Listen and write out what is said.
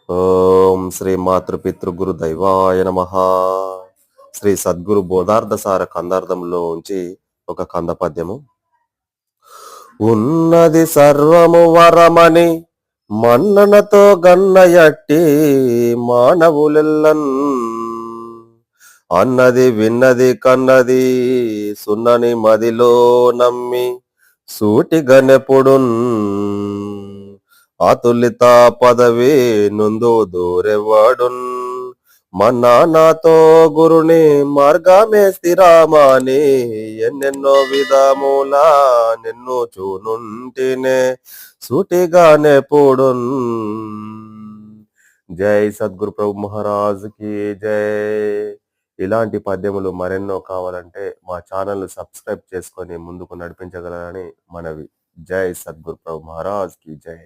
ఓం శ్రీ మాతృపితృ గురు దైవాయ నమః. శ్రీ సద్గురు బోధార్థసార కందార్థంలో ఉంచి ఒక కంద పద్యము. ఉన్నది సర్వము వరమని మన్ననతో గన్నయట్టి మానవులెల్లన్ అన్నది విన్నది కన్నది సున్నని మదిలో నమ్మి సూటిగనెపుడున్ అతులిత పదవి నుందు దూరెవాడున్ మన్నానాతో గురుని మార్గమే స్థిరామాని ఎన్నెన్నో విధములా నిన్ను చూనుంటినే సూటిగానే పూడున్. జై సద్గురు ప్రభు మహారాజ్ కి జై. ఇలాంటి పద్యములు మరెన్నో కావాలంటే మా ఛానల్ సబ్స్క్రైబ్ చేసుకొని ముందుకు నడిపించగలరని మనవి. జై సద్గురు ప్రభు మహారాజ్ కి జై.